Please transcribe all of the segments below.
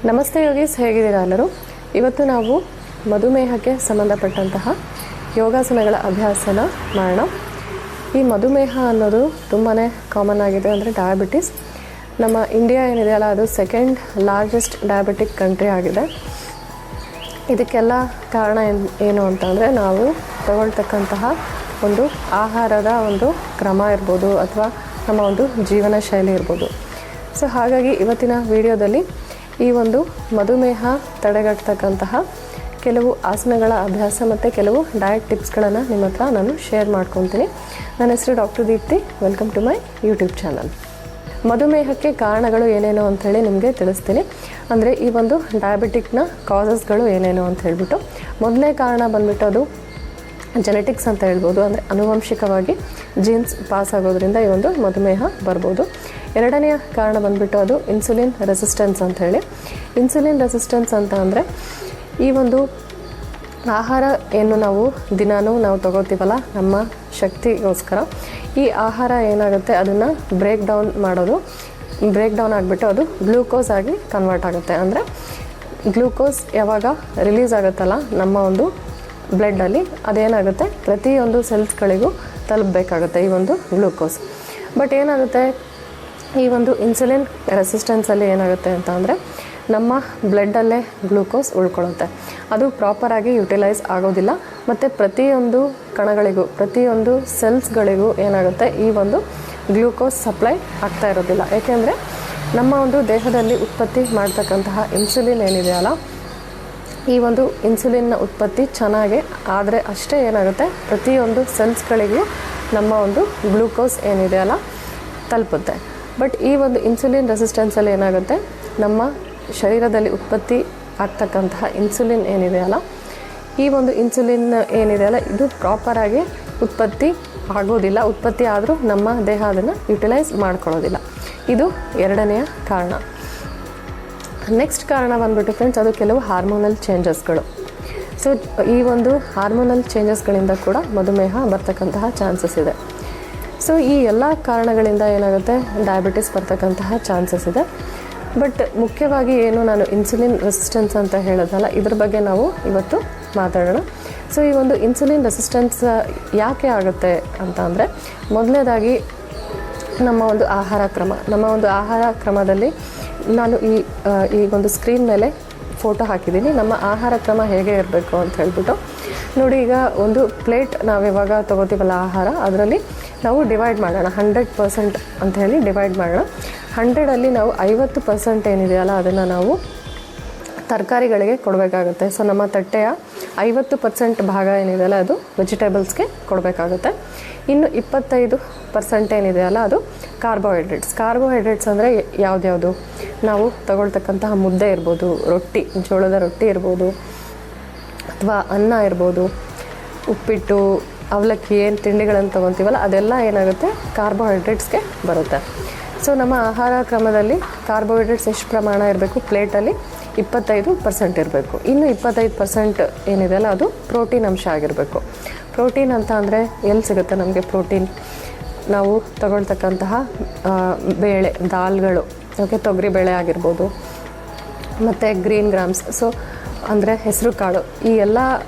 ನಮಸ್ತೆ ಯೋಗೀಸ್, ಹೇಗಿದ್ದೀರಾ ಎಲ್ಲರೂ? ಇವತ್ತು ನಾವು ಮಧುಮೇಹಕ್ಕೆ ಸಂಬಂಧಪಟ್ಟಂತಹ ಯೋಗಾಸನಗಳ ಅಭ್ಯಾಸನ ಮಾಡೋಣ. ಈ ಮಧುಮೇಹ ಅನ್ನೋದು ತುಂಬಾ ಕಾಮನ್ ಆಗಿದೆ. ಅಂದರೆ ಡಯಾಬಿಟಿಸ್. ನಮ್ಮ ಇಂಡಿಯಾ ಏನಿದೆಯಲ್ಲ, ಅದು ಸೆಕೆಂಡ್ ಲಾರ್ಜೆಸ್ಟ್ ಡಯಾಬಿಟಿಕ್ ಕಂಟ್ರಿ ಆಗಿದೆ. ಇದಕ್ಕೆಲ್ಲ ಕಾರಣ ಏನು ಅಂತಂದರೆ, ನಾವು ತಗೊಳ್ತಕ್ಕಂತಹ ಒಂದು ಆಹಾರದ ಒಂದು ಕ್ರಮ ಇರ್ಬೋದು, ಅಥವಾ ನಮ್ಮ ಒಂದು ಜೀವನ ಶೈಲಿ ಇರ್ಬೋದು. ಸೊ ಹಾಗಾಗಿ ಇವತ್ತಿನ ವಿಡಿಯೋದಲ್ಲಿ ಈ ಒಂದು ಮಧುಮೇಹ ತಡೆಗಟ್ಟತಕ್ಕಂತಹ ಕೆಲವು ಆಸನಗಳ ಅಭ್ಯಾಸ ಮತ್ತು ಕೆಲವು ಡಯಟ್ ಟಿಪ್ಸ್ಗಳನ್ನು ನಿಮ್ಮ ಹತ್ರ ನಾನು ಶೇರ್ ಮಾಡ್ಕೊತೀನಿ. ನನ್ನ ಹೆಸರು doctor Deepti. Welcome to my YouTube channel. ಮಧುಮೇಹಕ್ಕೆ ಕಾರಣಗಳು ಏನೇನು ಅಂಥೇಳಿ ನಿಮಗೆ ತಿಳಿಸ್ತೀನಿ. ಅಂದರೆ ಈ ಒಂದು ಡಯಾಬಿಟಿಕ್ನ ಕಾಸಸ್ಗಳು ಏನೇನು ಅಂತ ಹೇಳ್ಬಿಟ್ಟು, ಮೊದಲನೇ ಕಾರಣ ಬಂದ್ಬಿಟ್ಟು ಅದು ಜೆನೆಟಿಕ್ಸ್ ಅಂತ ಹೇಳ್ಬೋದು. ಅಂದರೆ ಆನುವಂಶಿಕವಾಗಿ ಜೀನ್ಸ್ ಪಾಸ್ ಆಗೋದ್ರಿಂದ ಈ ಒಂದು ಮಧುಮೇಹ ಬರ್ಬೋದು. ಎರಡನೆಯ ಕಾರಣ ಬಂದ್ಬಿಟ್ಟು ಅದು ಇನ್ಸುಲಿನ್ ರೆಸಿಸ್ಟೆನ್ಸ್ ಅಂತ ಹೇಳಿ. ಇನ್ಸುಲಿನ್ ರೆಸಿಸ್ಟೆನ್ಸ್ ಅಂತ ಅಂದರೆ ಈ ಒಂದು ಆಹಾರ ಏನು ನಾವು ದಿನಾನೂ ನಾವು ತಗೋತೀವಲ್ಲ ನಮ್ಮ ಶಕ್ತಿಗೋಸ್ಕರ, ಈ ಆಹಾರ ಏನಾಗುತ್ತೆ ಅದನ್ನು ಬ್ರೇಕ್ ಡೌನ್ ಆಗಿಬಿಟ್ಟು ಅದು ಗ್ಲೂಕೋಸ್ ಆಗಿ ಕನ್ವರ್ಟ್ ಆಗುತ್ತೆ. ಅಂದರೆ ಗ್ಲೂಕೋಸ್ ಯಾವಾಗ ರಿಲೀಸ್ ಆಗುತ್ತಲ್ಲ ನಮ್ಮ ಒಂದು ಬ್ಲಡ್ಡಲ್ಲಿ, ಅದೇನಾಗುತ್ತೆ ಪ್ರತಿಯೊಂದು ಸೆಲ್ಸ್ಗಳಿಗೂ ತಲುಪಬೇಕಾಗುತ್ತೆ ಈ ಒಂದು ಗ್ಲೂಕೋಸ್. ಬಟ್ ಏನಾಗುತ್ತೆ, ಈ ಒಂದು ಇನ್ಸುಲಿನ್ ರೆಸಿಸ್ಟೆನ್ಸಲ್ಲಿ ಏನಾಗುತ್ತೆ ಅಂತ ಅಂದರೆ ನಮ್ಮ ಬ್ಲಡ್ಡಲ್ಲೇ ಗ್ಲೂಕೋಸ್ ಉಳ್ಕೊಳ್ಳುತ್ತೆ. ಅದು ಪ್ರಾಪರಾಗಿ ಯುಟಿಲೈಸ್ ಆಗೋದಿಲ್ಲ. ಮತ್ತು ಪ್ರತಿಯೊಂದು ಕಣಗಳಿಗೂ ಪ್ರತಿಯೊಂದು ಸೆಲ್ಸ್ಗಳಿಗೂ ಏನಾಗುತ್ತೆ ಈ ಒಂದು ಗ್ಲೂಕೋಸ್ ಸಪ್ಲೈ ಆಗ್ತಾ ಇರೋದಿಲ್ಲ. ಏಕೆಂದರೆ ನಮ್ಮ ಒಂದು ದೇಹದಲ್ಲಿ ಉತ್ಪತ್ತಿ ಮಾಡ್ತಕ್ಕಂತಹ ಇನ್ಸುಲಿನ್ ಏನಿದೆಯಲ್ಲ, ಈ ಒಂದು ಇನ್ಸುಲಿನ್ನ ಉತ್ಪತ್ತಿ ಚೆನ್ನಾಗಿ ಆದರೆ ಅಷ್ಟೇ ಏನಾಗುತ್ತೆ ಪ್ರತಿಯೊಂದು ಸೆಲ್ಸ್ಗಳಿಗೂ ನಮ್ಮ ಒಂದು ಗ್ಲೂಕೋಸ್ ಏನಿದೆಯಲ್ಲ ತಲುಪುತ್ತೆ. ಬಟ್ ಈ ಒಂದು ಇನ್ಸುಲಿನ್ ರೆಸಿಸ್ಟೆನ್ಸಲ್ಲಿ ಏನಾಗುತ್ತೆ, ನಮ್ಮ ಶರೀರದಲ್ಲಿ ಉತ್ಪತ್ತಿ ಆಗ್ತಕ್ಕಂತಹ ಇನ್ಸುಲಿನ್ ಏನಿದೆಯಲ್ಲ, ಈ ಒಂದು ಇನ್ಸುಲಿನ್ ಏನಿದೆಯಲ್ಲ ಇದು ಪ್ರಾಪರಾಗಿ ಉತ್ಪತ್ತಿ ಆಗೋದಿಲ್ಲ. ಉತ್ಪತ್ತಿ ಆದರೂ ನಮ್ಮ ದೇಹ ಅದನ್ನು ಯುಟಿಲೈಸ್ ಮಾಡ್ಕೊಳ್ಳೋದಿಲ್ಲ. ಇದು ಎರಡನೆಯ ಕಾರಣ. ನೆಕ್ಸ್ಟ್ ಕಾರಣ ಬಂದ್ಬಿಟ್ಟು ಫ್ರೆಂಡ್ಸ್, ಅದು ಕೆಲವು ಹಾರ್ಮೋನಲ್ ಚೇಂಜಸ್ಗಳು. ಸೊ ಈ ಒಂದು ಹಾರ್ಮೋನಲ್ ಚೇಂಜಸ್ಗಳಿಂದ ಕೂಡ ಮಧುಮೇಹ ಬರ್ತಕ್ಕಂತಹ ಚಾನ್ಸಸ್ ಇದೆ. ಸೊ ಈ ಎಲ್ಲ ಕಾರಣಗಳಿಂದ ಏನಾಗುತ್ತೆ ಡಯಾಬಿಟಿಸ್ ಬರ್ತಕ್ಕಂತಹ ಚಾನ್ಸಸ್ ಇದೆ. ಬಟ್ ಮುಖ್ಯವಾಗಿ ಏನು ನಾನು ಇನ್ಸುಲಿನ್ ರೆಸಿಸ್ಟೆನ್ಸ್ ಅಂತ ಹೇಳೋದಲ್ಲ, ಇದ್ರ ಬಗ್ಗೆ ನಾವು ಇವತ್ತು ಮಾತಾಡೋಣ. ಸೊ ಈ ಒಂದು ಇನ್ಸುಲಿನ್ ರೆಸಿಸ್ಟೆನ್ಸ್ ಯಾಕೆ ಆಗುತ್ತೆ ಅಂತ ಅಂದರೆ, ಮೊದಲನೇದಾಗಿ ನಮ್ಮ ಒಂದು ಆಹಾರ ಕ್ರಮದಲ್ಲಿ ನಾನು ಈ ಒಂದು ಸ್ಕ್ರೀನ್ ಮೇಲೆ ಫೋಟೋ ಹಾಕಿದ್ದೀನಿ. ನಮ್ಮ ಆಹಾರ ಕ್ರಮ ಹೇಗೆ ಇರಬೇಕು ಅಂತ ಹೇಳ್ಬಿಟ್ಟು ನೋಡಿ. ಈಗ ಒಂದು ಪ್ಲೇಟ್ ನಾವು ಯಾವಾಗ ತೊಗೋತೀವಲ್ಲ ಆಹಾರ, ಅದರಲ್ಲಿ ನಾವು ಡಿವೈಡ್ ಮಾಡೋಣ. 100% ಅಂತ ಹೇಳಿ ಡಿವೈಡ್ ಮಾಡೋಣ. 100ಅಲ್ಲಿ ನಾವು 50% ಏನಿದೆಯಲ್ಲ ಅದನ್ನು ನಾವು ತರಕಾರಿಗಳಿಗೆ ಕೊಡಬೇಕಾಗುತ್ತೆ. ಸೊ ನಮ್ಮ ತಟ್ಟೆಯ 50% ಭಾಗ ಏನಿದೆಯಲ್ಲ ಅದು ವೆಜಿಟೇಬಲ್ಸ್ಗೆ ಕೊಡಬೇಕಾಗುತ್ತೆ. ಇನ್ನು 25% ಏನಿದೆಯಲ್ಲ ಅದು ಕಾರ್ಬೋಹೈಡ್ರೇಟ್ಸ್ ಅಂದರೆ ಯಾವ್ದ್ಯಾವುದು, ನಾವು ತಗೊಳ್ತಕ್ಕಂತಹ ಮುದ್ದೆ ಇರ್ಬೋದು, ಜೋಳದ ರೊಟ್ಟಿ ಇರ್ಬೋದು, ಅಥವಾ ಅನ್ನ ಇರ್ಬೋದು, ಉಪ್ಪಿಟ್ಟು, ಅವಲಕ್ಕಿ, ಏನು ತಿಂಡಿಗಳನ್ನು ತೊಗೊತೀವಲ್ಲ ಅದೆಲ್ಲ ಏನಾಗುತ್ತೆ ಕಾರ್ಬೋಹೈಡ್ರೇಟ್ಸ್ಗೆ ಬರುತ್ತೆ. ಸೊ ನಮ್ಮ ಆಹಾರ ಕ್ರಮದಲ್ಲಿ ಕಾರ್ಬೋಹೈಡ್ರೇಟ್ಸ್ ಎಷ್ಟು ಪ್ರಮಾಣ ಇರಬೇಕು, ಪ್ಲೇಟಲ್ಲಿ 25% ಇರಬೇಕು. ಇನ್ನು 25% ಏನಿದೆಯಲ್ಲ ಅದು ಪ್ರೋಟೀನ್ ಅಂಶ ಆಗಿರಬೇಕು. ಪ್ರೋಟೀನ್ ಅಂತ ಅಂದರೆ ಎಲ್ಲಿ ಸಿಗುತ್ತೆ ನಮಗೆ ಪ್ರೋಟೀನ್? ನಾವು ತಗೊಳ್ತಕ್ಕಂತಹ ಬೇಳೆ, ದಾಲ್ಗಳು, ತೊಗರಿ ಬೇಳೆ ಆಗಿರ್ಬೋದು, ಮತ್ತು ಗ್ರೀನ್ ಗ್ರಾಮ್ಸ್, ಸೊ ಅಂದರೆ ಹೆಸರು ಕಾಳು, ಈ ಎಲ್ಲ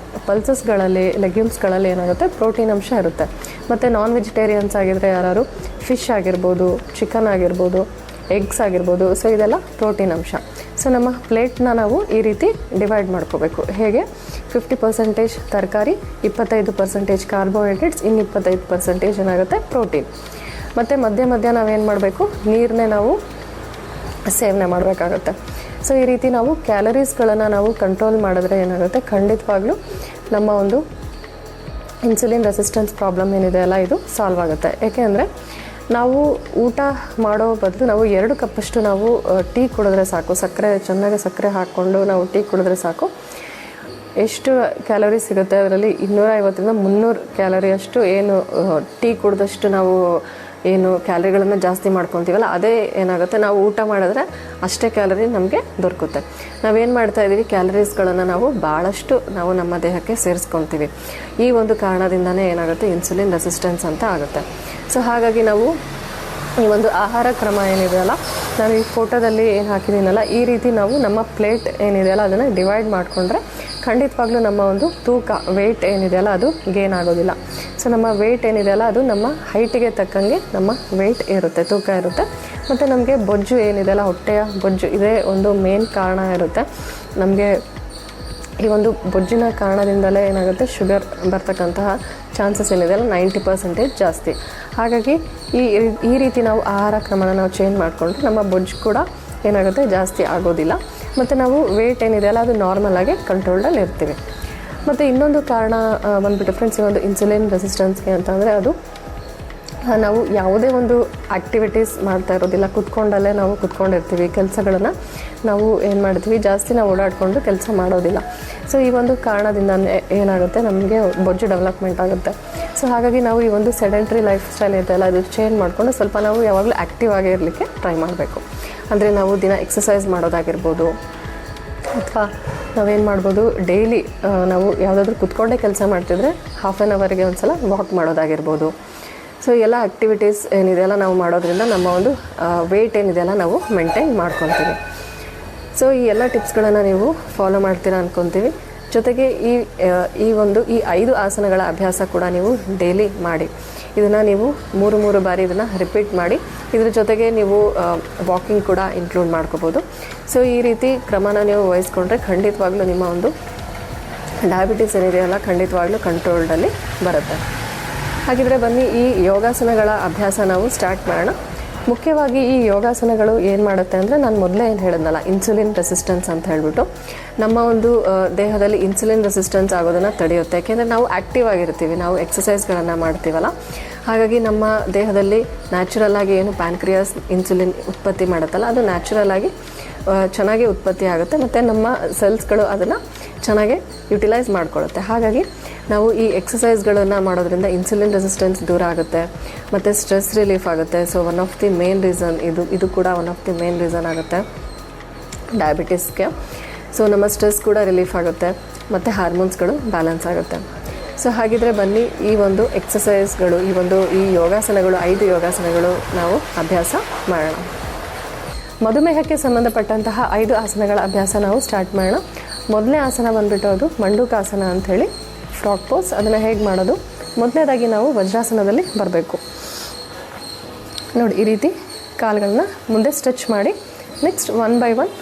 ಪಲ್ಸಸ್ಗಳಲ್ಲಿ, ಲೆಗ್ಯೂಮ್ಸ್ಗಳಲ್ಲಿ ಏನಾಗುತ್ತೆ ಪ್ರೋಟೀನ್ ಅಂಶ ಇರುತ್ತೆ. ಮತ್ತು ನಾನ್ ವೆಜಿಟೇರಿಯನ್ಸ್ ಆಗಿದ್ದರೆ ಯಾರು ಫಿಶ್ ಆಗಿರ್ಬೋದು, ಚಿಕನ್ ಆಗಿರ್ಬೋದು, ಎಗ್ಸ್ ಆಗಿರ್ಬೋದು, ಸೊ ಇದೆಲ್ಲ ಪ್ರೋಟೀನ್ ಅಂಶ. ಸೊ ನಮ್ಮ ಪ್ಲೇಟ್ನ ನಾವು ಈ ರೀತಿ ಡಿವೈಡ್ ಮಾಡ್ಕೋಬೇಕು. ಹೇಗೆ? 50% ತರಕಾರಿ, 25% ಕಾರ್ಬೋಹೈಡ್ರೇಟ್ಸ್, ಇನ್ನು 25% ಏನಾಗುತ್ತೆ ಪ್ರೋಟೀನ್. ಮತ್ತು ಮಧ್ಯ ನಾವೇನು ಮಾಡಬೇಕು, ನೀರನ್ನೇ ನಾವು ಸೇವನೆ ಮಾಡಬೇಕಾಗುತ್ತೆ. ಸೊ ಈ ರೀತಿ ನಾವು ಕ್ಯಾಲರೀಸ್ಗಳನ್ನು ನಾವು ಕಂಟ್ರೋಲ್ ಮಾಡಿದ್ರೆ ಏನಾಗುತ್ತೆ, ಖಂಡಿತವಾಗ್ಲೂ ನಮ್ಮ ಒಂದು ಇನ್ಸುಲಿನ್ ರೆಸಿಸ್ಟೆನ್ಸ್ ಪ್ರಾಬ್ಲಮ್ ಏನಿದೆಯಲ್ಲ ಇದು ಸಾಲ್ವ್ ಆಗುತ್ತೆ. ಏಕೆಂದರೆ ನಾವು ಊಟ ಮಾಡೋ ಬದಲು ನಾವು 2 ಕಪ್ಪಷ್ಟು ನಾವು ಟೀ ಕುಡಿದ್ರೆ ಸಾಕು. ಚೆನ್ನಾಗಿ ಸಕ್ಕರೆ ಹಾಕ್ಕೊಂಡು ನಾವು ಟೀ ಕುಡಿದ್ರೆ ಸಾಕು. ಎಷ್ಟು ಕ್ಯಾಲರೀಸ್ ಸಿಗುತ್ತೆ ಅದರಲ್ಲಿ? 250ರಿಂದ 300 ಕ್ಯಾಲರಿಯಷ್ಟು ಏನು ಟೀ ಕುಡಿದಷ್ಟು ನಾವು ಏನು ಕ್ಯಾಲರಿಗಳನ್ನು ಜಾಸ್ತಿ ಮಾಡ್ಕೊತೀವಲ್ಲ, ಅದೇ ಏನಾಗುತ್ತೆ ನಾವು ಊಟ ಮಾಡಿದ್ರೆ ಅಷ್ಟೇ ಕ್ಯಾಲರಿ ನಮಗೆ ದೊರಕುತ್ತೆ. ನಾವೇನು ಮಾಡ್ತಾಯಿದ್ದೀವಿ, ಕ್ಯಾಲರೀಸ್ಗಳನ್ನು ನಾವು ಭಾಳಷ್ಟು ನಮ್ಮ ದೇಹಕ್ಕೆ ಸೇರಿಸ್ಕೊತೀವಿ. ಈ ಒಂದು ಕಾರಣದಿಂದನೇ ಏನಾಗುತ್ತೆ ಇನ್ಸುಲಿನ್ ರೆಸಿಸ್ಟೆನ್ಸ್ ಅಂತ ಆಗುತ್ತೆ. ಸೊ ಹಾಗಾಗಿ ನಾವು ಈ ಒಂದು ಆಹಾರ ಕ್ರಮ ಏನಿದೆಯಲ್ಲ, ನಾನು ಈ ಫೋಟೋದಲ್ಲಿ ಏನು ಹಾಕಿದ್ದೀನಲ್ಲ, ಈ ರೀತಿ ನಾವು ನಮ್ಮ ಪ್ಲೇಟ್ ಏನಿದೆಯಲ್ಲ ಅದನ್ನು ಡಿವೈಡ್ ಮಾಡಿಕೊಂಡ್ರೆ ಖಂಡಿತವಾಗ್ಲೂ ನಮ್ಮ ಒಂದು ತೂಕ ವೆಯ್ಟ್ ಏನಿದೆಯಲ್ಲ ಅದು ಗೇನ್ ಆಗೋದಿಲ್ಲ. ಸೊ ನಮ್ಮ ವೆಯ್ಟ್ ಏನಿದೆಯಲ್ಲ ಅದು ನಮ್ಮ ಹೈಟಿಗೆ ತಕ್ಕಂಗೆ ನಮ್ಮ ವೆಯ್ಟ್ ಇರುತ್ತೆ, ತೂಕ ಇರುತ್ತೆ. ಮತ್ತು ನಮಗೆ ಬೊಜ್ಜು ಏನಿದೆಯಲ್ಲ, ಹೊಟ್ಟೆಯ ಬೊಜ್ಜು, ಇದೇ ಒಂದು ಮೇನ್ ಕಾರಣ ಇರುತ್ತೆ ನಮಗೆ. ಈ ಒಂದು ಬೊಜ್ಜಿನ ಕಾರಣದಿಂದಲೇ ಏನಾಗುತ್ತೆ, ಶುಗರ್ ಬರ್ತಕ್ಕಂತಹ ಚಾನ್ಸಸ್ ಏನಿದೆಯಲ್ಲ 90% ಜಾಸ್ತಿ. ಹಾಗಾಗಿ ಈ ರೀತಿ ನಾವು ಆಹಾರ ಕ್ರಮನ ನಾವು ಚೇಂಜ್ ಮಾಡಿಕೊಂಡ್ರೆ ನಮ್ಮ ಬೊಜ್ಜು ಕೂಡ ಏನಾಗುತ್ತೆ, ಜಾಸ್ತಿ ಆಗೋದಿಲ್ಲ. ಮತ್ತು ನಾವು ವೆಯ್ಟ್ ಏನಿದೆಯಲ್ಲ ಅದು ನಾರ್ಮಲಾಗಿ ಕಂಟ್ರೋಲ್ಡಲ್ಲಿ ಇರ್ತೀವಿ. ಮತ್ತು ಇನ್ನೊಂದು ಕಾರಣ ಬಂದುಬಿಟ್ಟು ಫ್ರೆಂಡ್ಸ್, ಈ ಒಂದು ಇನ್ಸುಲಿನ್ ರೆಸಿಸ್ಟೆನ್ಸ್ಗೆ ಅಂತಂದರೆ ಅದು ನಾವು ಯಾವುದೇ ಒಂದು ಆ್ಯಕ್ಟಿವಿಟೀಸ್ ಮಾಡ್ತಾ ಇರೋದಿಲ್ಲ, ಕುತ್ಕೊಂಡಲ್ಲೇ ನಾವು ಕುತ್ಕೊಂಡಿರ್ತೀವಿ. ಕೆಲಸಗಳನ್ನು ನಾವು ಏನು ಮಾಡ್ತೀವಿ, ಜಾಸ್ತಿ ನಾವು ಓಡಾಡಿಕೊಂಡು ಕೆಲಸ ಮಾಡೋದಿಲ್ಲ. ಸೊ ಈ ಒಂದು ಕಾರಣದಿಂದ ಏನಾಗುತ್ತೆ, ನಮಗೆ ಬೊಜ್ಜು ಡೆವಲಪ್ಮೆಂಟ್ ಆಗುತ್ತೆ. ಸೊ ಹಾಗಾಗಿ ನಾವು ಈ ಒಂದು ಸೆಡೆಂಟ್ರಿ ಲೈಫ್ ಸ್ಟೈಲ್ ಇದೆಯಲ್ಲ ಅದು ಚೇಂಜ್ ಮಾಡಿಕೊಂಡು ಸ್ವಲ್ಪ ನಾವು ಯಾವಾಗಲೂ ಆ್ಯಕ್ಟಿವ್ ಆಗಿರಲಿಕ್ಕೆ ಟ್ರೈ ಮಾಡಬೇಕು. ಅಂದರೆ ನಾವು ದಿನ ಎಕ್ಸಸೈಸ್ ಮಾಡೋದಾಗಿರ್ಬೋದು, ಅಥವಾ ನಾವೇನು ಮಾಡ್ಬೋದು, ಡೈಲಿ ನಾವು ಯಾವುದಾದ್ರೂ ಕುತ್ಕೊಂಡೇ ಕೆಲಸ ಮಾಡ್ತಿದ್ರೆ ಹಾಫ್ ಆನ್ ಅವರ್ಗೆ ಒಂದು ಸಲ ವಾಕ್ ಮಾಡೋದಾಗಿರ್ಬೋದು. ಸೊ ಎಲ್ಲ ಆ್ಯಕ್ಟಿವಿಟೀಸ್ ಏನಿದೆಯಲ್ಲ ನಾವು ಮಾಡೋದ್ರಿಂದ ನಮ್ಮ ಒಂದು ವೆಯ್ಟ್ ಏನಿದೆಯಲ್ಲ ನಾವು ಮೇಂಟೈನ್ ಮಾಡ್ಕೊತೀವಿ. ಸೊ ಈ ಎಲ್ಲ ಟಿಪ್ಸ್ಗಳನ್ನು ನೀವು ಫಾಲೋ ಮಾಡ್ತೀರಾ ಅಂದ್ಕೊತೀವಿ. ಜೊತೆಗೆ ಈ 5 ಆಸನಗಳ ಅಭ್ಯಾಸ ಕೂಡ ನೀವು ಡೈಲಿ ಮಾಡಿ. ಇದನ್ನು ನೀವು 3 ಬಾರಿ ಇದನ್ನು ರಿಪೀಟ್ ಮಾಡಿ. ಇದ್ರ ಜೊತೆಗೆ ನೀವು ವಾಕಿಂಗ್ ಕೂಡ ಇನ್ಕ್ಲೂಡ್ ಮಾಡ್ಕೋಬೋದು. ಸೊ ಈ ರೀತಿ ಕ್ರಮನ ನೀವು ವಹಿಸ್ಕೊಂಡ್ರೆ ಖಂಡಿತವಾಗ್ಲೂ ನಿಮ್ಮ ಒಂದು ಡಯಾಬಿಟಿಸ್ ಏನಿದೆಯಲ್ಲ ಖಂಡಿತವಾಗ್ಲೂ ಕಂಟ್ರೋಲ್ಡಲ್ಲಿ ಬರುತ್ತೆ. ಹಾಗಿದ್ರೆ ಬನ್ನಿ ಈ ಯೋಗಾಸನಗಳ ಅಭ್ಯಾಸ ನಾವು ಸ್ಟಾರ್ಟ್ ಮಾಡೋಣ. ಮುಖ್ಯವಾಗಿ ಈ ಯೋಗಾಸನಗಳು ಏನು ಮಾಡುತ್ತೆ ಅಂದರೆ, ನಾನು ಮೊದಲೇ ಏನು ಹೇಳಿದ್ನಲ್ಲ, ಇನ್ಸುಲಿನ್ ರೆಸಿಸ್ಟೆನ್ಸ್ ಅಂತ ಹೇಳಿಬಿಟ್ಟು ನಮ್ಮ ಒಂದು ದೇಹದಲ್ಲಿ ಇನ್ಸುಲಿನ್ ರೆಸಿಸ್ಟೆನ್ಸ್ ಆಗೋದನ್ನು ತಡೆಯುತ್ತೆ. ಯಾಕೆಂದರೆ ನಾವು ಆ್ಯಕ್ಟಿವ್ ಆಗಿರ್ತೀವಿ, ನಾವು ಎಕ್ಸಸೈಸ್ಗಳನ್ನು ಮಾಡ್ತೀವಲ್ಲ. ಹಾಗಾಗಿ ನಮ್ಮ ದೇಹದಲ್ಲಿ ನ್ಯಾಚುರಲ್ಲಾಗಿ ಏನು ಪ್ಯಾನ್ಕ್ರಿಯಾಸ್ ಇನ್ಸುಲಿನ್ ಉತ್ಪತ್ತಿ ಮಾಡುತ್ತಲ್ಲ, ಅದು ನ್ಯಾಚುರಲ್ಲಾಗಿ ಚೆನ್ನಾಗಿ ಉತ್ಪತ್ತಿ ಆಗುತ್ತೆ. ಮತ್ತು ನಮ್ಮ ಸೆಲ್ಸ್ಗಳು ಅದನ್ನು ಚೆನ್ನಾಗಿ ಯುಟಿಲೈಸ್ ಮಾಡ್ಕೊಳ್ಳುತ್ತೆ. ಹಾಗಾಗಿ ನಾವು ಈ ಎಕ್ಸಸೈಸ್ಗಳನ್ನು ಮಾಡೋದ್ರಿಂದ ಇನ್ಸುಲಿನ್ ರೆಸಿಸ್ಟೆನ್ಸ್ ದೂರ ಆಗುತ್ತೆ ಮತ್ತು ಸ್ಟ್ರೆಸ್ ರಿಲೀಫ್ ಆಗುತ್ತೆ. So one of the main reason ಇದು ಕೂಡ one of the main reason ಆಗುತ್ತೆ ಡಯಾಬಿಟಿಸ್ಗೆ. ಸೊ ನಮ್ಮ ಸ್ಟ್ರೆಸ್ ಕೂಡ ರಿಲೀಫ್ ಆಗುತ್ತೆ ಮತ್ತು ಹಾರ್ಮೋನ್ಸ್ಗಳು ಬ್ಯಾಲೆನ್ಸ್ ಆಗುತ್ತೆ. ಸೊ ಹಾಗಿದ್ರೆ ಬನ್ನಿ ಈ ಒಂದು ಎಕ್ಸಸೈಸ್ಗಳು, ಈ ಯೋಗಾಸನಗಳು 5 ಯೋಗಾಸನಗಳು ನಾವು ಅಭ್ಯಾಸ ಮಾಡೋಣ. ಮಧುಮೇಹಕ್ಕೆ ಸಂಬಂಧಪಟ್ಟಂತಹ 5 ಆಸನಗಳ ಅಭ್ಯಾಸ ನಾವು ಸ್ಟಾರ್ಟ್ ಮಾಡೋಣ. ಮೊದಲನೇ ಆಸನ ಬಂದುಬಿಟ್ಟು ಅದು ಮಂಡೂಕಾಸನ ಅಂಥೇಳಿ, ಫ್ರಾಕ್ ಪೋಸ್. ಅದನ್ನು ಹೇಗೆ ಮಾಡೋದು, ಮೊದಲನೇದಾಗಿ ನಾವು ವಜ್ರಾಸನದಲ್ಲಿ ಬರಬೇಕು. ನೋಡಿ, ಈ ರೀತಿ ಕಾಲುಗಳನ್ನ ಮುಂದೆ ಸ್ಟ್ರೆಚ್ ಮಾಡಿ, ನೆಕ್ಸ್ಟ್ 1 by 1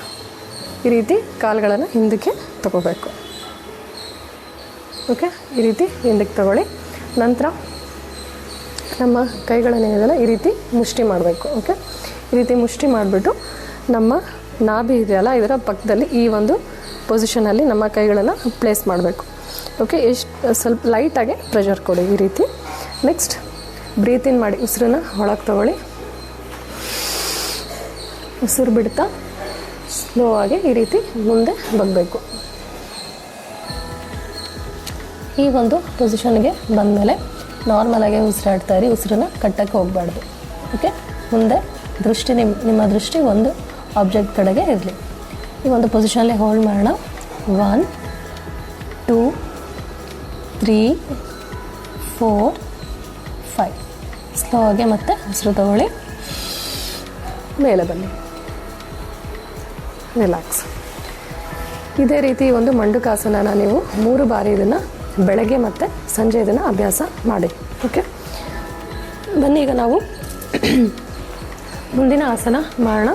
ಈ ರೀತಿ ಕಾಲುಗಳನ್ನು ಹಿಂದಕ್ಕೆ ತಗೋಬೇಕು. ಓಕೆ, ಈ ರೀತಿ ಹಿಂದಕ್ಕೆ ತಗೊಳ್ಳಿ. ನಂತರ ನಮ್ಮ ಕೈಗಳನ್ನೇನಿದೆಯಲ್ಲ ಈ ರೀತಿ ಮುಷ್ಟಿ ಮಾಡಬೇಕು. ಓಕೆ, ಈ ರೀತಿ ಮುಷ್ಟಿ ಮಾಡಿಬಿಟ್ಟು ನಮ್ಮ ನಾಭಿ ಇದೆಯಲ್ಲ ಇದರ ಪಕ್ಕದಲ್ಲಿ ಈ ಒಂದು ಪೊಸಿಷನಲ್ಲಿ ನಮ್ಮ ಕೈಗಳನ್ನು ಪ್ಲೇಸ್ ಮಾಡಬೇಕು. ಓಕೆ, ಸ್ವಲ್ಪ ಲೈಟಾಗಿ ಪ್ರೆಷರ್ ಕೊಡಿ ಈ ರೀತಿ. ನೆಕ್ಸ್ಟ್ ಬ್ರೀತ್ ಇನ್ ಮಾಡಿ, ಉಸಿರನ್ನ ಒಳಗೆ ತಗೊಳ್ಳಿ. ಉಸಿರು ಬಿಡ್ತಾ ಸ್ಲೋ ಆಗಿ ಈ ರೀತಿ ಮುಂದೆ ಬಗ್ಗಬೇಕು. ಈ ಒಂದು ಪೊಸಿಷನ್ಗೆ ಬಂದಮೇಲೆ ನಾರ್ಮಲಾಗಿ ಉಸಿರಾಡ್ತಾ ಇರಿ, ಉಸಿರನ್ನ ಕಟ್ಟಕ್ಕೆ ಹೋಗಬಾರ್ದು. ಓಕೆ, ಮುಂದೆ ದೃಷ್ಟಿ ನಿಮ್ಮ ದೃಷ್ಟಿ ಒಂದು ಆಬ್ಜೆಕ್ಟ್ ಕಡೆಗೆ ಇರಲಿ. ಈ ಒಂದು ಪೊಸಿಷನಲ್ಲಿ ಹೋಲ್ಡ್ ಮಾಡೋಣ. 1 2 3 4 5. ಸ್ಲೋ ಆಗಿ ಮತ್ತೆ ಉಸಿರು ತಗೊಳ್ಳಿ, ಮೇಲೆ ಬನ್ನಿ, ರಿಲ್ಯಾಕ್ಸ್. ಇದೇ ರೀತಿ ಒಂದು ಮಂಡುಕಾಸನ ನೀವು 3 ಬಾರಿ ಇದನ್ನು ಬೆಳಗ್ಗೆ ಮತ್ತು ಸಂಜೆ ಇದನ್ನು ಅಭ್ಯಾಸ ಮಾಡಿ. ಓಕೆ, ಬನ್ನಿ ಈಗ ನಾವು ಮುಂದಿನ ಆಸನ ಮಾಡೋಣ.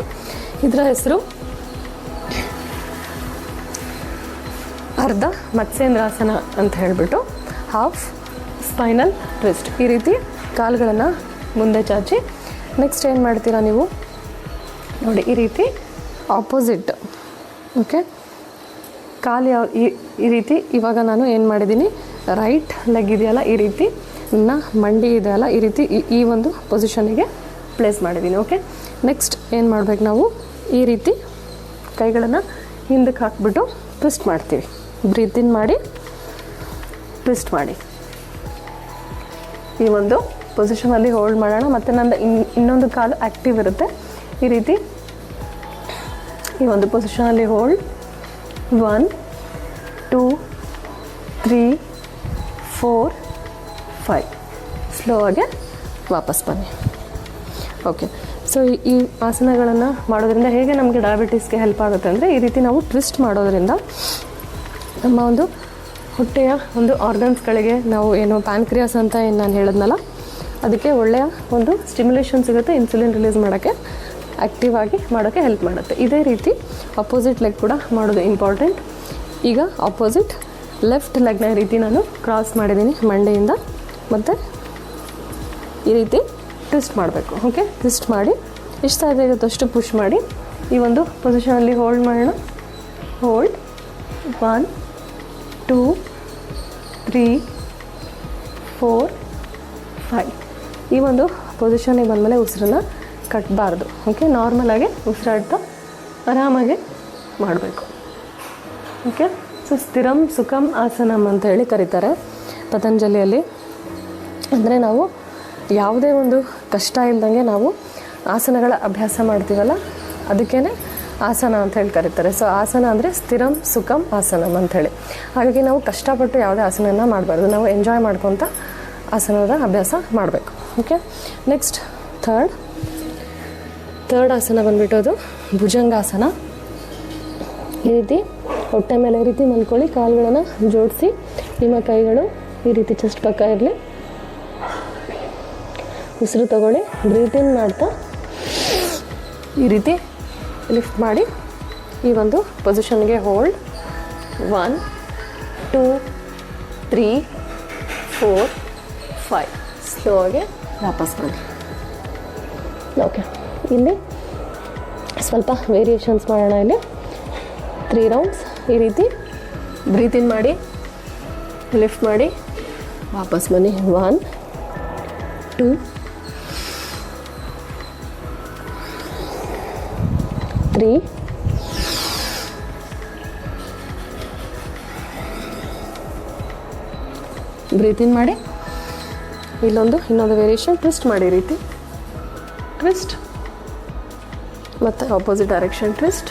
ಇದರ ಹೆಸರು ಅರ್ಧ ಮತ್ಸ್ಯೇಂದ್ರಾಸನ ಅಂತ ಹೇಳಿಬಿಟ್ಟು, ಹಾಫ್ ಸ್ಪೈನಲ್ ಟ್ವಿಸ್ಟ್. ಈ ರೀತಿ ಕಾಲುಗಳನ್ನು ಮುಂದೆ ಚಾಚಿ, ನೆಕ್ಸ್ಟ್ ಏನು ಮಾಡ್ತೀರಾ ನೀವು ನೋಡಿ, ಈ ರೀತಿ ಆಪೋಸಿಟ್. ಓಕೆ, ಕಾಲು ಈ ರೀತಿ. ಇವಾಗ ನಾನು ಏನು ಮಾಡಿದ್ದೀನಿ, ರೈಟ್ ಲೆಗ್ ಇದೆಯಲ್ಲ ಈ ರೀತಿ, ನನ್ನ ಮಂಡಿ ಇದೆಯಲ್ಲ ಈ ರೀತಿ ಈ ಒಂದು ಪೊಸಿಷನಿಗೆ ಪ್ಲೇಸ್ ಮಾಡಿದ್ದೀನಿ. ಓಕೆ, ನೆಕ್ಸ್ಟ್ ಏನು ಮಾಡಬೇಕು, ನಾವು ಈ ರೀತಿ ಕೈಗಳನ್ನು ಹಿಂದಕ್ಕೆ ಹಾಕ್ಬಿಟ್ಟು ಟ್ವಿಸ್ಟ್ ಮಾಡ್ತೀವಿ. ಬ್ರೀತ್ ಇನ್ ಮಾಡಿ, ಟ್ವಿಸ್ಟ್ ಮಾಡಿ. ಈ ಒಂದು ಪೊಸಿಷನಲ್ಲಿ ಹೋಲ್ಡ್ ಮಾಡೋಣ. ಮತ್ತು ನಂದು ಇನ್ನೊಂದು ಕಾಲು ಆ್ಯಕ್ಟಿವ್ ಇರುತ್ತೆ. ಈ ರೀತಿ ಈ ಒಂದು ಪೊಸಿಷನಲ್ಲಿ ಹೋಲ್ಡ್. 1 2 3 4 5. ಸ್ಲೋ ಆಗಿ ವಾಪಸ್ ಬನ್ನಿ. ಓಕೆ, ಸೊ ಈ ಆಸನಗಳನ್ನು ಮಾಡೋದ್ರಿಂದ ಹೇಗೆ ನಮಗೆ ಡಯಾಬಿಟೀಸ್ಗೆ ಹೆಲ್ಪ್ ಆಗುತ್ತೆ ಅಂದರೆ, ಈ ರೀತಿ ನಾವು ಟ್ವಿಸ್ಟ್ ಮಾಡೋದ್ರಿಂದ ನಮ್ಮ ಒಂದು ಹೊಟ್ಟೆಯ ಒಂದು ಆರ್ಗನ್ಸ್ಗಳಿಗೆ ನಾವು ಏನು ಪ್ಯಾನ್ಕ್ರಿಯಾಸ್ ಅಂತ ಏನು ನಾನು ಹೇಳಿದ್ನಲ್ಲ, ಅದಕ್ಕೆ ಒಳ್ಳೆಯ ಒಂದು ಸ್ಟಿಮ್ಯುಲೇಷನ್ ಸಿಗುತ್ತೆ, ಇನ್ಸುಲಿನ್ ರಿಲೀಸ್ ಮಾಡೋಕ್ಕೆ, ಆ್ಯಕ್ಟಿವ್ ಆಗಿ ಮಾಡೋಕ್ಕೆ ಹೆಲ್ಪ್ ಮಾಡುತ್ತೆ. ಇದೇ ರೀತಿ ಅಪೋಸಿಟ್ ಲೆಗ್ ಕೂಡ ಮಾಡೋದು ಇಂಪಾರ್ಟೆಂಟ್. ಈಗ ಅಪೋಸಿಟ್ ಲೆಫ್ಟ್ ಲೆಗ್ನ ಈ ರೀತಿ ನಾನು ಕ್ರಾಸ್ ಮಾಡಿದ್ದೀನಿ ಮಂಡೆಯಿಂದ, ಮತ್ತು ಈ ರೀತಿ ಟ್ವಿಸ್ಟ್ ಮಾಡಬೇಕು. ಓಕೆ, ಟ್ವಿಸ್ಟ್ ಮಾಡಿ ಎಷ್ಟು ಸಾಧ್ಯ ಇರುತ್ತೋ ಅಷ್ಟು ಪುಷ್ ಮಾಡಿ ಈ ಒಂದು ಪೊಸಿಷನಲ್ಲಿ ಹೋಲ್ಡ್ ಮಾಡೋಣ. ಹೋಲ್ಡ್ 1 2 3 4 5. ಈ ಒಂದು ಪೊಸಿಷನ್ಗೆ ಬಂದಮೇಲೆ ಉಸಿರನ್ನ ಕಟ್ಟಬಾರ್ದು. ಓಕೆ, ನಾರ್ಮಲಾಗಿ ಉಸಿರಾಡ್ತಾ ಆರಾಮಾಗಿ ಮಾಡಬೇಕು. ಓಕೆ, ಸೊ ಸ್ಥಿರಂ ಸುಖಂ ಆಸನಂ ಅಂತ ಹೇಳಿ ಕರೀತಾರೆ ಪತಂಜಲಿಯಲ್ಲಿ. ಅಂದರೆ ನಾವು ಯಾವುದೇ ಒಂದು ಕಷ್ಟ ಇಲ್ದಂಗೆ ನಾವು ಆಸನಗಳ ಅಭ್ಯಾಸ ಮಾಡ್ತೀವಲ್ಲ, ಅದಕ್ಕೇ ಆಸನ ಅಂತ ಹೇಳಿ ಕರೀತಾರೆ. ಸೊ ಆಸನ ಅಂದರೆ ಸ್ಥಿರಂ ಸುಖಂ ಆಸನಂ ಅಂಥೇಳಿ. ಹಾಗಾಗಿ ನಾವು ಕಷ್ಟಪಟ್ಟು ಯಾವುದೇ ಆಸನನ ಮಾಡಬಾರ್ದು, ನಾವು ಎಂಜಾಯ್ ಮಾಡ್ಕೊತ ಆಸನದ ಅಭ್ಯಾಸ ಮಾಡಬೇಕು. ಓಕೆ, ನೆಕ್ಸ್ಟ್ ಥರ್ಡ್ ಆಸನ ಬಂದುಬಿಟ್ಟು ಅದು ಭುಜಂಗಾಸನ. ಈ ರೀತಿ ಹೊಟ್ಟೆ ಮೇಲೆ ಈ ರೀತಿ ಮಲ್ಕೊಳ್ಳಿ, ಕಾಲುಗಳನ್ನು ಜೋಡಿಸಿ, ನಿಮ್ಮ ಕೈಗಳು ಈ ರೀತಿ ಚೆಸ್ಟ್ ಪಕ್ಕ ಇರಲಿ. ಉಸಿರು ತಗೊಳ್ಳಿ, ಬ್ರೀತ್ ಇನ್ ಮಾಡ್ತಾ ಈ ರೀತಿ ಲಿಫ್ಟ್ ಮಾಡಿ ಈ ಒಂದು ಪೊಸಿಷನ್ಗೆ ಹೋಲ್ಡ್ 1 2 3 4 5. ಸ್ಲೋ ಆಗಿ ವಾಪಸ್ ಮಾಡಿ. ಓಕೆ, ಇಲ್ಲಿ ಸ್ವಲ್ಪ ವೇರಿಯೇಷನ್ಸ್ ಮಾಡೋಣ. ಇಲ್ಲಿ 3 ರೌಂಡ್ಸ್ ಈ ರೀತಿ ಬ್ರೀತ್ ಇನ್ ಮಾಡಿ, ಲಿಫ್ಟ್ ಮಾಡಿ, ವಾಪಸ್ ಬನ್ನಿ. 1 2 3 ಬ್ರೀತ್ ಇನ್ ಮಾಡಿ. ಇನ್ನೊಂದು ವೇರಿಯೇಷನ್ ಟ್ವಿಸ್ಟ್ ಮಾಡಿ, ಈ ರೀತಿ ಟ್ವಿಸ್ಟ್, ಮತ್ತು ಆಪೋಸಿಟ್ ಡೈರೆಕ್ಷನ್ ಟ್ವಿಸ್ಟ್,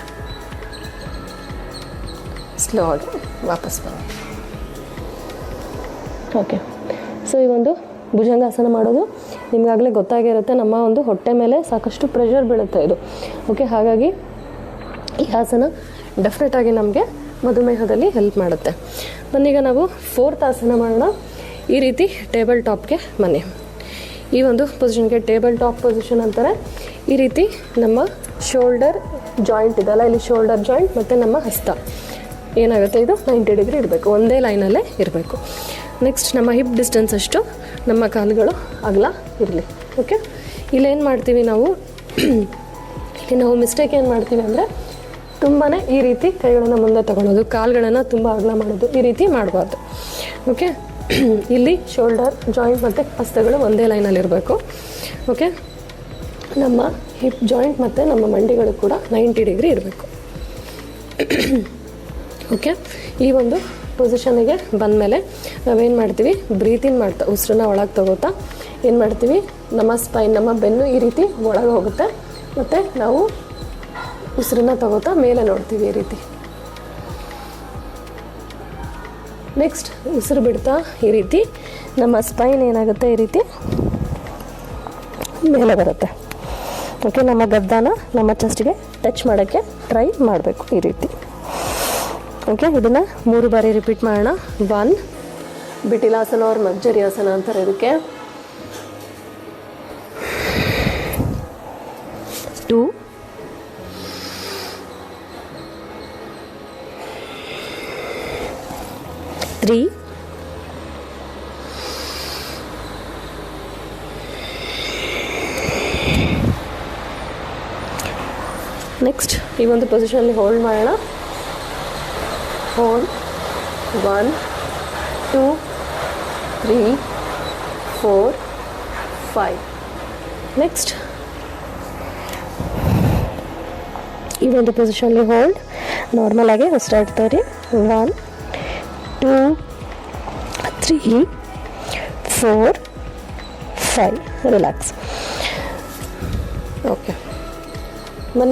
ಸ್ಲೋ ಆಗಿ ವಾಪಸ್ ಬನ್ನಿ. ಓಕೆ, ಸೊ ಈ ಒಂದು ಭುಜಂಗಾಸನ ಮಾಡೋದು ನಿಮಗಾಗಲೇ ಗೊತ್ತಾಗಿರುತ್ತೆ. ನಮ್ಮ ಒಂದು ಹೊಟ್ಟೆ ಮೇಲೆ ಸಾಕಷ್ಟು ಪ್ರೆಷರ್ ಬೀಳುತ್ತೆ ಇದು. ಓಕೆ, ಹಾಗಾಗಿ ಈ ಆಸನ ಡೆಫಿನೆಟಾಗಿ ನಮಗೆ ಮಧುಮೇಹದಲ್ಲಿ ಹೆಲ್ಪ್ ಮಾಡುತ್ತೆ. ಬನ್ನೀಗ ನಾವು 4th ಆಸನ ಮಾಡೋಣ. ಈ ರೀತಿ ಟೇಬಲ್ ಟಾಪ್ಗೆ ಬನ್ನಿ. ಈ ಒಂದು ಪೊಸಿಷನ್ಗೆ ಟೇಬಲ್ ಟಾಪ್ ಪೊಸಿಷನ್ ಅಂತಾರೆ. ಈ ರೀತಿ ನಮ್ಮ ಶೋಲ್ಡರ್ ಜಾಯಿಂಟ್ ಇದೆಲ್ಲ, ಇಲ್ಲಿ ಶೋಲ್ಡರ್ ಜಾಯಿಂಟ್ ಮತ್ತು ನಮ್ಮ ಹಸ್ತ ಏನಾಗುತ್ತೆ, ಇದು 90 ಡಿಗ್ರಿ ಇರಬೇಕು, ಒಂದೇ ಲೈನಲ್ಲೇ ಇರಬೇಕು. ನೆಕ್ಸ್ಟ್ ನಮ್ಮ ಹಿಪ್ ಡಿಸ್ಟೆನ್ಸ್ ಅಷ್ಟು ನಮ್ಮ ಕಾಲುಗಳು ಅಗಲ ಇರಲಿ. ಓಕೆ, ಇಲ್ಲೇನು ಮಾಡ್ತೀವಿ ನಾವು, ಇಲ್ಲಿ ನಾವು ಮಿಸ್ಟೇಕ್ ಏನು ಮಾಡ್ತೀವಿ ಅಂದರೆ, ತುಂಬಾ ಈ ರೀತಿ ಕೈಗಳನ್ನು ಮುಂದೆ ತೊಗೊಳೋದು, ಕಾಲುಗಳನ್ನು ತುಂಬ ಅಗಲ ಮಾಡೋದು, ಈ ರೀತಿ ಮಾಡಬಾರ್ದು. ಓಕೆ, ಇಲ್ಲಿ ಶೋಲ್ಡರ್ ಜಾಯಿಂಟ್ ಮತ್ತು ಹಸ್ತಗಳು ಒಂದೇ ಲೈನಲ್ಲಿರಬೇಕು. ಓಕೆ, ನಮ್ಮ ಹಿಪ್ ಜಾಯಿಂಟ್ ಮತ್ತು ನಮ್ಮ ಮಂಡಿಗಳು ಕೂಡ 90 ಡಿಗ್ರಿ ಇರಬೇಕು. ಓಕೆ, ಈ ಒಂದು ಪೊಸಿಷನಿಗೆ ಬಂದಮೇಲೆ ನಾವೇನು ಮಾಡ್ತೀವಿ, ಬ್ರೀತ್ ಇನ್ ಮಾಡ್ತಾ ಉಸಿರನ್ನ ಒಳಗೆ ತಗೋತಾ ಏನು ಮಾಡ್ತೀವಿ, ನಮ್ಮ ಸ್ಪೈನ್, ನಮ್ಮ ಬೆನ್ನು ಈ ರೀತಿ ಒಳಗೆ ಹೋಗುತ್ತೆ, ಮತ್ತು ನಾವು ಉಸಿರನ್ನ ತಗೋತಾ ಮೇಲೆ ನೋಡ್ತೀವಿ ಈ ರೀತಿ. ನೆಕ್ಸ್ಟ್ ಉಸಿರು ಬಿಡ್ತಾ ಈ ರೀತಿ ನಮ್ಮ ಸ್ಪೈನ್ ಏನಾಗುತ್ತೆ, ಈ ರೀತಿ ಮೇಲೆ ಬರುತ್ತೆ. ಓಕೆ, ನಮ್ಮ ಗದ್ದಾನ ನಮ್ಮ ಚೆಸ್ಟ್ಗೆ ಟಚ್ ಮಾಡೋಕ್ಕೆ ಟ್ರೈ ಮಾಡಬೇಕು ಈ ರೀತಿ. ಓಕೆ, ಇದನ್ನು 3 ಬಾರಿ ರಿಪೀಟ್ ಮಾಡೋಣ. 1 ಬಿಟಿಲಾಸನ ಅವ್ರ ಮಜ್ಜರಿಯಾಸನ ಅಂತಾರೆ ಇದಕ್ಕೆ. 2 3 ನೆಕ್ಸ್ಟ್ ಈ ಒಂದು ಪೊಸಿಷನಲ್ಲಿ ಹೋಲ್ಡ್ ಮಾಡೋಣ. ಹೋಲ್ಡ್ 1 2 3 4 5. ನೆಕ್ಸ್ಟ್ ಈ ಒಂದು ಪೊಸಿಷನ್ಲಿ ಹೋಲ್ಡ್ ನಾರ್ಮಲ್ ಆಗಿ ಉಸಿರಾಡ್ತಾರೆ. 1 2 3 4 5. ರಿಲ್ಯಾಕ್ಸ್. ಓಕೆ,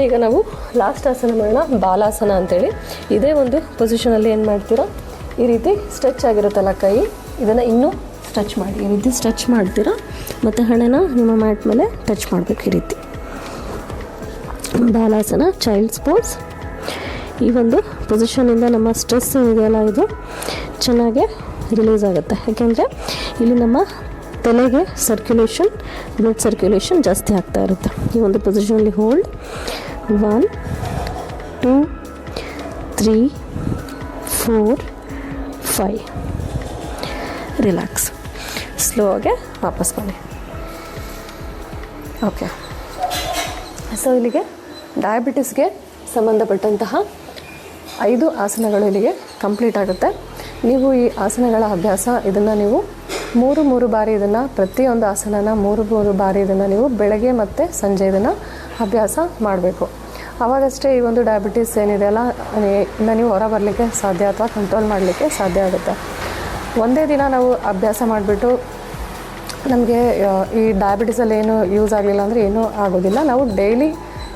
ಈಗ ನಾವು ಲಾಸ್ಟ್ ಆಸನ ಮಾಡೋಣ, ಬಾಲಾಸನ ಅಂತೇಳಿ. ಇದೇ ಒಂದು ಪೊಸಿಷನಲ್ಲಿ ಏನು ಮಾಡ್ತೀರಾ, ಈ ರೀತಿ ಸ್ಟ್ರೆಚ್ ಆಗಿರುತ್ತಲ್ಲ ಕೈ, ಇದನ್ನು ಇನ್ನೂ ಸ್ಟ್ರೆಚ್ ಮಾಡಿ. ಈ ರೀತಿ ಸ್ಟ್ರೆಚ್ ಮಾಡ್ತೀರಾ ಮತ್ತು ಹಣೆನ ನಿಮ್ಮ ಮ್ಯಾಟ್ ಮೇಲೆ ಟಚ್ ಮಾಡಬೇಕು. ಈ ರೀತಿ ಬಾಲಾಸನ, ಚೈಲ್ಡ್ಸ್ ಪೋಸ್. ಈ ಒಂದು ಪೊಸಿಷನಿಂದ ನಮ್ಮ ಸ್ಟ್ರೆಸ್ ಏನಿದೆಯಲ್ಲ ಇದು ಚೆನ್ನಾಗಿ ರಿಲೀಸ್ ಆಗುತ್ತೆ. ಯಾಕೆಂದರೆ ಇಲ್ಲಿ ನಮ್ಮ ತಲೆಗೆ ಬ್ಲಡ್ ಸರ್ಕ್ಯುಲೇಷನ್ ಜಾಸ್ತಿ ಆಗ್ತಾ ಇರುತ್ತೆ. ಈ ಒಂದು ಪೊಸಿಷನಲ್ಲಿ ಹೋಲ್ಡ್ 1 2 3 4 5. ರಿಲ್ಯಾಕ್ಸ್. ಸ್ಲೋ ಆಗಿ ವಾಪಸ್ ಬನ್ನಿ. ಓಕೆ, ಸೊ ಇಲ್ಲಿಗೆ ಡಯಾಬಿಟಿಸ್ಗೆ ಸಂಬಂಧಪಟ್ಟಂತಹ 5 ಆಸನಗಳು ಇಲ್ಲಿಗೆ ಕಂಪ್ಲೀಟ್ ಆಗುತ್ತೆ. ನೀವು ಈ ಆಸನಗಳ ಅಭ್ಯಾಸ ಇದನ್ನು ನೀವು 3 ಬಾರಿ ಇದನ್ನು, ಪ್ರತಿಯೊಂದು ಆಸನನ 3 ಬಾರಿ ಇದನ್ನು ನೀವು ಬೆಳಗ್ಗೆ ಮತ್ತು ಸಂಜೆ ಇದನ್ನು ಅಭ್ಯಾಸ ಮಾಡಬೇಕು. ಆವಾಗಷ್ಟೇ ಈ ಒಂದು ಡಯಾಬಿಟಿಸ್ ಏನಿದೆಯಲ್ಲ ಇಂದ ನೀವು ಹೊರ ಬರಲಿಕ್ಕೆ ಸಾಧ್ಯ ಅಥವಾ ಕಂಟ್ರೋಲ್ ಮಾಡಲಿಕ್ಕೆ ಸಾಧ್ಯ ಆಗುತ್ತೆ. ಒಂದೇ ದಿನ ನಾವು ಅಭ್ಯಾಸ ಮಾಡಿಬಿಟ್ಟು ನಮಗೆ ಈ ಡಯಾಬಿಟಿಸಲ್ಲಿ ಏನು ಯೂಸ್ ಆಗಲಿಲ್ಲ ಅಂದರೆ ಏನೂ ಆಗೋದಿಲ್ಲ. ನಾವು ಡೈಲಿ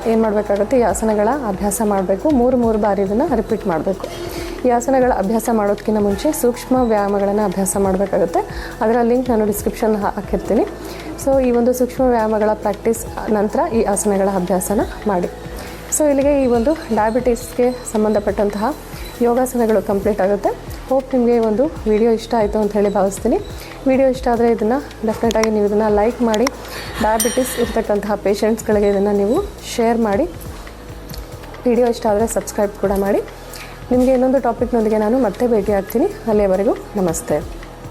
ಏನು ಮಾಡಬೇಕಾಗುತ್ತೆ, ಈ ಆಸನಗಳ ಅಭ್ಯಾಸ ಮಾಡಬೇಕು. 3 ಬಾರಿ ಇದನ್ನು ರಿಪೀಟ್ ಮಾಡಬೇಕು. ಈ ಆಸನಗಳ ಅಭ್ಯಾಸ ಮಾಡೋದಕ್ಕಿಂತ ಮುಂಚೆ ಸೂಕ್ಷ್ಮ ವ್ಯಾಯಾಮಗಳನ್ನು ಅಭ್ಯಾಸ ಮಾಡಬೇಕಾಗುತ್ತೆ. ಅದರ ಲಿಂಕ್ ನಾನು ಡಿಸ್ಕ್ರಿಪ್ಷನ್ ಹಾಕಿರ್ತೀನಿ. ಸೊ ಈ ಒಂದು ಸೂಕ್ಷ್ಮ ವ್ಯಾಯಾಮಗಳ ಪ್ರಾಕ್ಟೀಸ್ ನಂತರ ಈ ಆಸನಗಳ ಅಭ್ಯಾಸನ ಮಾಡಿ. ಸೊ ಇಲ್ಲಿಗೆ ಈ ಒಂದು ಡಯಾಬಿಟಿಸ್ಗೆ ಸಂಬಂಧಪಟ್ಟಂತಹ ಯೋಗಾಸನಗಳು ಕಂಪ್ಲೀಟ್ ಆಗುತ್ತೆ. ಹೋಪ್ ನಿಮಗೆ ಈ ಒಂದು ವಿಡಿಯೋ ಇಷ್ಟ ಆಯಿತು ಅಂತ ಹೇಳಿ ಭಾವಿಸ್ತೀನಿ. ವಿಡಿಯೋ ಇಷ್ಟ ಆದರೆ ಇದನ್ನು ಡೆಫಿನೆಟಾಗಿ ನೀವು ಇದನ್ನು ಲೈಕ್ ಮಾಡಿ, ಡಯಾಬಿಟಿಸ್ ಇರ್ತಕ್ಕಂತಹ ಪೇಷಂಟ್ಸ್ಗಳಿಗೆ ಇದನ್ನು ನೀವು ಶೇರ್ ಮಾಡಿ. ವಿಡಿಯೋ ಇಷ್ಟ ಆದರೆ ಸಬ್ಸ್ಕ್ರೈಬ್ ಕೂಡ ಮಾಡಿ. ನಿಮಗೆ ಇನ್ನೊಂದು ಟಾಪಿಕ್ನೊಂದಿಗೆ ನಾನು ಮತ್ತೆ ಭೇಟಿ ಆಗ್ತೀನಿ. ಅಲ್ಲಿಯವರೆಗೂ ನಮಸ್ತೆ.